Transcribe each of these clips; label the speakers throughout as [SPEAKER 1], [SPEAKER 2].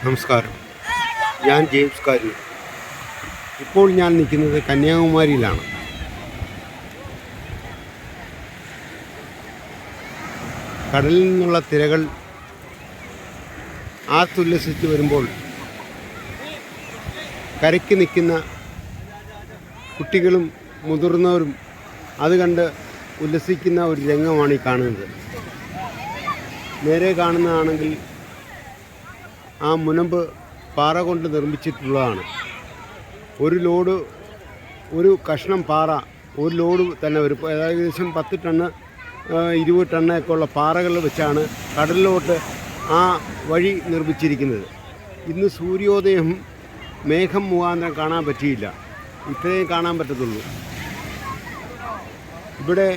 [SPEAKER 1] നമസ്കാരം. ഞാൻ ജെയിംസ് കാരൂർ. ഇപ്പോൾ ഞാൻ നിൽക്കുന്നത് കന്യാകുമാരിയിലാണ്. കടലിൽ നിന്നുള്ള തിരകൾ ആർത്തുല്ലസിച്ച് വരുമ്പോൾ കരയ്ക്ക് നിൽക്കുന്ന കുട്ടികളും മുതിർന്നവരും അത് കണ്ട് ഉല്ലസിക്കുന്ന ഒരു രംഗമാണ് ഈ കാണുന്നത്. നേരെ കാണുന്നതാണെങ്കിൽ ആ മുനമ്പ് പാറ കൊണ്ട് നിർമ്മിച്ചിട്ടുള്ളതാണ്. ഒരു കഷ്ണം പാറ ഒരു ലോഡ് തന്നെ വരും. ഏകദേശം 10 ടണ്ണ് 20 ടണ്ണൊക്കെ ഉള്ള പാറകൾ വെച്ചാണ് കടലിലോട്ട് ആ വഴി നിർമ്മിച്ചിരിക്കുന്നത്. ഇന്ന് സൂര്യോദയം മേഘം മുഖാന്തരം കാണാൻ പറ്റിയില്ല. ഇത്രയും കാണാൻ പറ്റത്തുള്ളൂ. ഇവിടെ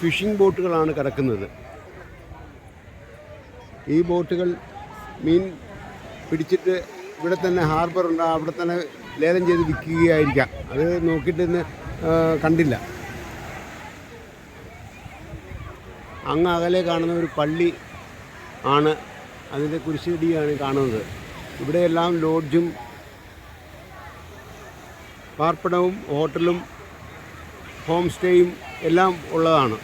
[SPEAKER 1] ഫിഷിംഗ് ബോട്ടുകളാണ് കിടക്കുന്നത്. ഈ ബോട്ടുകൾ മീൻ പിടിച്ചിട്ട് ഇവിടെ തന്നെ ഹാർബറുണ്ട്, അവിടെ തന്നെ ലേലം ചെയ്ത് വിൽക്കുകയായിരിക്കാം. അത് നോക്കിയിട്ട് ഇന്ന് കണ്ടില്ല. അങ്ങ് അകലെ കാണുന്ന ഒരു പള്ളി ആണ്, അതിൻ്റെ കുരിശടിയാണ് കാണുന്നത്. ഇവിടെയെല്ലാം ലോഡ്ജും പാർപ്പിടവും ഹോട്ടലും ഹോം സ്റ്റേയും എല്ലാം ഉള്ളതാണ്.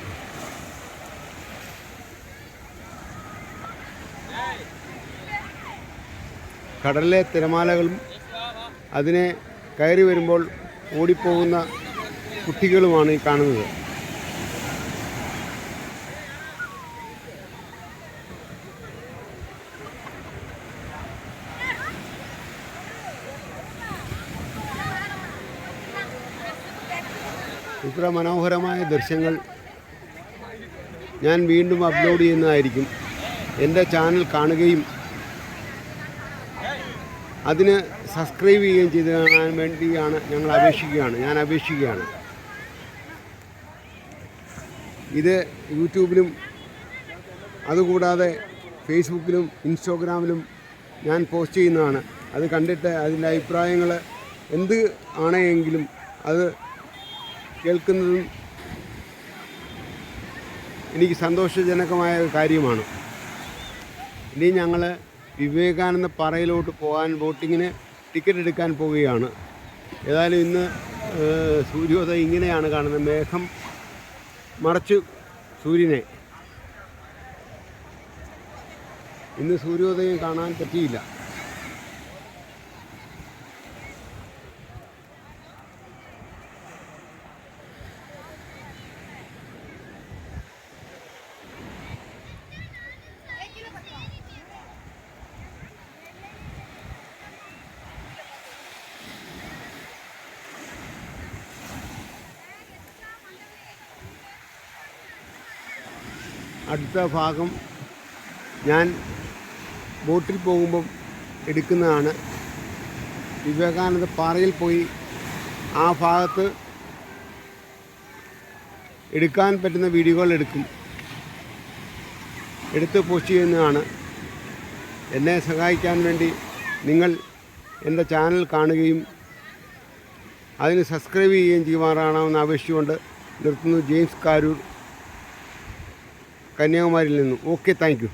[SPEAKER 1] കടലിലെ തിരമാലകളും അതിനെ കയറി വരുമ്പോൾ ഓടിപ്പോകുന്ന കുട്ടികളുമാണ് ഈ കാണുന്നത്. ഇത്ര മനോഹരമായ ദൃശ്യങ്ങൾ ഞാൻ വീണ്ടും അപ്ലോഡ് ചെയ്യുന്നതായിരിക്കും. എൻ്റെ ചാനൽ കാണുകയും അതിന് സബ്സ്ക്രൈബ് ചെയ്യുകയും ചെയ്ത് കാണാൻ വേണ്ടിയാണ് ഞാൻ അപേക്ഷിക്കുകയാണ്. ഇത് യൂട്യൂബിലും അതുകൂടാതെ ഫേസ്ബുക്കിലും ഇൻസ്റ്റാഗ്രാമിലും ഞാൻ പോസ്റ്റ് ചെയ്യുന്നതാണ്. അത് കണ്ടിട്ട് അതിൻ്റെ അഭിപ്രായങ്ങൾ എന്ത് ആണെങ്കിലും അത് കേൾക്കുന്നതും എനിക്ക് സന്തോഷജനകമായ ഒരു കാര്യമാണ്. ഇനി ഞങ്ങൾ വിവേകാനന്ദ പാറയിലോട്ട് പോകാൻ ബോട്ടിങ്ങിന് ടിക്കറ്റ് എടുക്കാൻ പോവുകയാണ്. ഏതായാലും ഇന്ന് സൂര്യോദയം ഇങ്ങനെയാണ് കാണുന്നത്. മേഘം മറച്ചു സൂര്യനെ. ഇന്ന് സൂര്യോദയം കാണാൻ പറ്റിയില്ല. അടുത്ത ഭാഗം ഞാൻ ബോട്ടിൽ പോകുമ്പം എടുക്കുന്നതാണ്. വിവേകാനന്ദ പാറയിൽ പോയി ആ ഭാഗത്ത് എടുക്കാൻ പറ്റുന്ന വീഡിയോകൾ എടുത്ത് പോസ്റ്റ് ചെയ്യുന്നതാണ്. എന്നെ സഹായിക്കാൻ വേണ്ടി നിങ്ങൾ എൻ്റെ ചാനൽ കാണുകയും അതിന് സബ്സ്ക്രൈബ് ചെയ്യുകയും ചെയ്യുമാറാണെന്ന് അപേക്ഷിച്ചുകൊണ്ട് നിർത്തുന്നു. ജെയിംസ് കാരൂർ, കന്യാകുമാരിയിൽ നിന്നും. Okay, thank you.